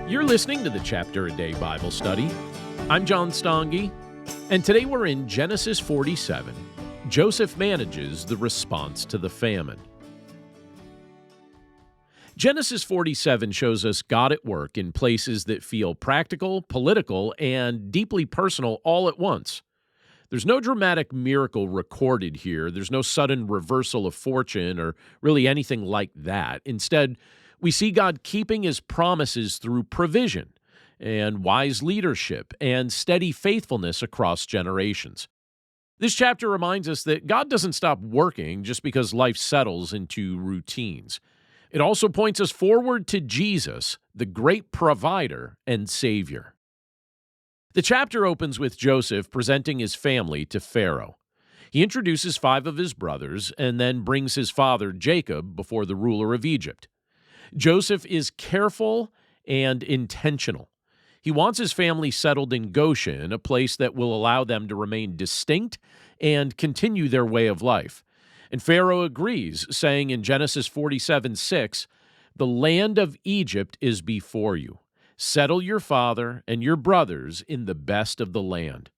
You're listening to the Chapter a Day Bible Study. I'm John Stange, and today we're in Genesis 47. Joseph manages the response to the famine. Genesis 47 shows us God at work in places that feel practical, political, and deeply personal all at once. There's no dramatic miracle recorded here. There's no sudden reversal of fortune or really anything like that. Instead, we see God keeping his promises through provision and wise leadership and steady faithfulness across generations. This chapter reminds us that God doesn't stop working just because life settles into routines. It also points us forward to Jesus, the great provider and Savior. The chapter opens with Joseph presenting his family to Pharaoh. He introduces 5 of his brothers and then brings his father Jacob before the ruler of Egypt. Joseph is careful and intentional. He wants his family settled in Goshen, a place that will allow them to remain distinct and continue their way of life. And Pharaoh agrees, saying in Genesis 47:6, "The land of Egypt is before you. Settle your father and your brothers in the best of the land."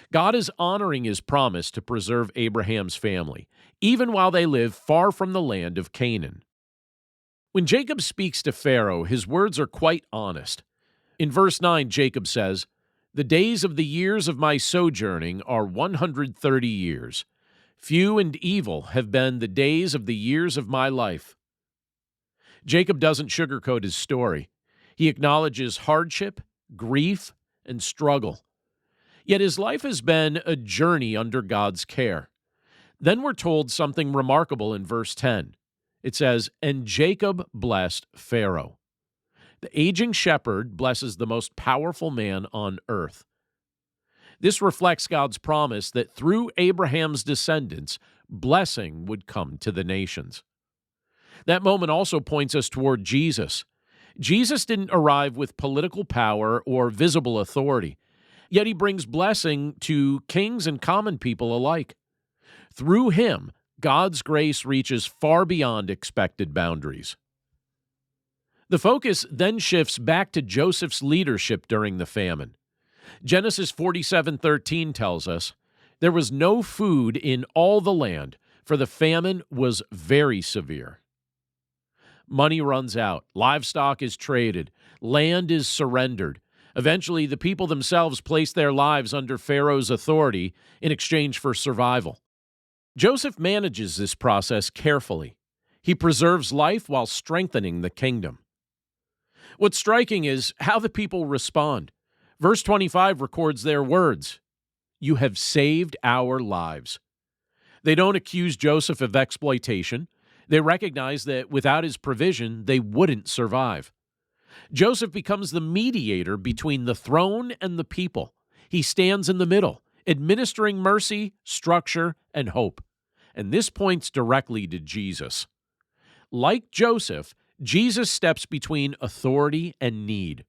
God is honoring his promise to preserve Abraham's family, even while they live far from the land of Canaan. When Jacob speaks to Pharaoh, his words are quite honest. In verse 9, Jacob says, "The days of the years of my sojourning are 130 years. Few and evil have been the days of the years of my life." Jacob doesn't sugarcoat his story. He acknowledges hardship, grief, and struggle. Yet his life has been a journey under God's care. Then we're told something remarkable in verse 10. It says, "And Jacob blessed Pharaoh." The aging shepherd blesses the most powerful man on earth. This reflects God's promise that through Abraham's descendants, blessing would come to the nations. That moment also points us toward Jesus. Jesus didn't arrive with political power or visible authority, yet he brings blessing to kings and common people alike. Through him, God's grace reaches far beyond expected boundaries. The focus then shifts back to Joseph's leadership during the famine. Genesis 47:13 tells us, "There was no food in all the land, for the famine was very severe." Money runs out, livestock is traded, land is surrendered. Eventually, the people themselves place their lives under Pharaoh's authority in exchange for survival. Joseph manages this process carefully. He preserves life while strengthening the kingdom. What's striking is how the people respond. Verse 25 records their words, "You have saved our lives." They don't accuse Joseph of exploitation. They recognize that without his provision, they wouldn't survive. Joseph becomes the mediator between the throne and the people. He stands in the middle, administering mercy, structure, and hope. And this points directly to Jesus. Like Joseph, Jesus steps between authority and need.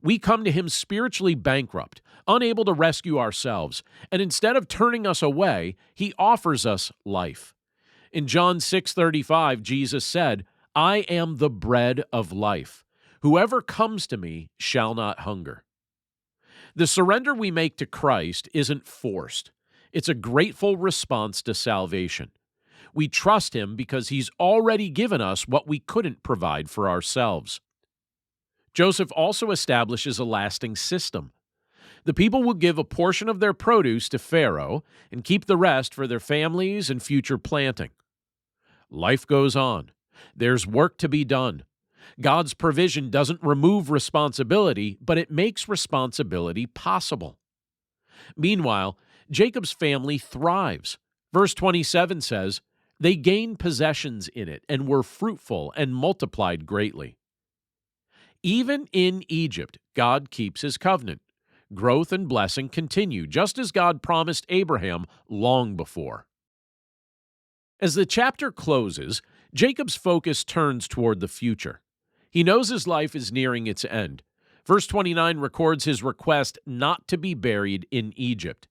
We come to him spiritually bankrupt, unable to rescue ourselves, and instead of turning us away, he offers us life. In John 6:35, Jesus said, "I am the bread of life. Whoever comes to me shall not hunger." The surrender we make to Christ isn't forced. It's a grateful response to salvation. We trust him because he's already given us what we couldn't provide for ourselves. Joseph also establishes a lasting system. The people will give a portion of their produce to Pharaoh and keep the rest for their families and future planting. Life goes on. There's work to be done. God's provision doesn't remove responsibility, but it makes responsibility possible. Meanwhile, Jacob's family thrives. Verse 27 says, "They gained possessions in it and were fruitful and multiplied greatly." Even in Egypt, God keeps his covenant. Growth and blessing continue, just as God promised Abraham long before. As the chapter closes, Jacob's focus turns toward the future. He knows his life is nearing its end. Verse 29 records his request not to be buried in Egypt.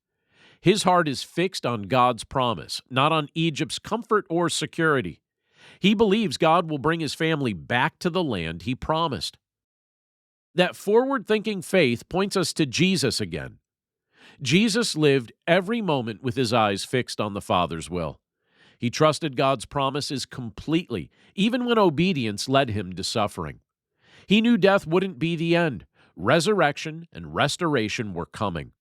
His heart is fixed on God's promise, not on Egypt's comfort or security. He believes God will bring his family back to the land he promised. That forward-thinking faith points us to Jesus again. Jesus lived every moment with his eyes fixed on the Father's will. He trusted God's promises completely, even when obedience led him to suffering. He knew death wouldn't be the end. Resurrection and restoration were coming.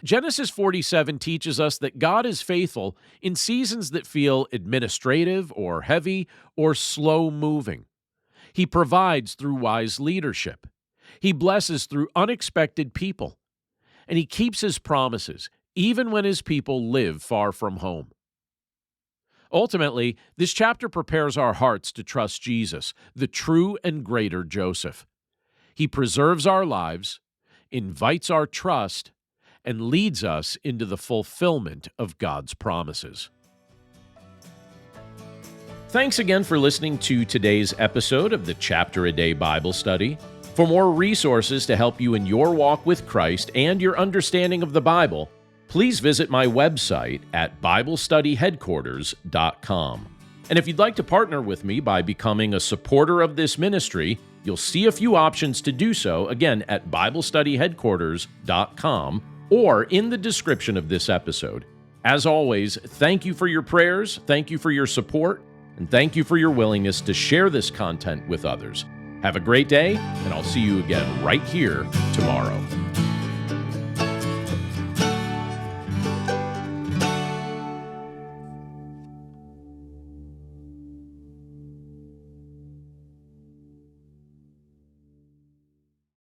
Genesis 47 teaches us that God is faithful in seasons that feel administrative or heavy or slow-moving. He provides through wise leadership. He blesses through unexpected people. And he keeps his promises, even when his people live far from home. Ultimately, this chapter prepares our hearts to trust Jesus, the true and greater Joseph. He preserves our lives, invites our trust, and leads us into the fulfillment of God's promises. Thanks again for listening to today's episode of the Chapter a Day Bible Study. For more resources to help you in your walk with Christ and your understanding of the Bible, please visit my website at BibleStudyHeadquarters.com. And if you'd like to partner with me by becoming a supporter of this ministry, you'll see a few options to do so, again, at BibleStudyHeadquarters.com or in the description of this episode. As always, thank you for your prayers, thank you for your support, and thank you for your willingness to share this content with others. Have a great day, and I'll see you again right here tomorrow.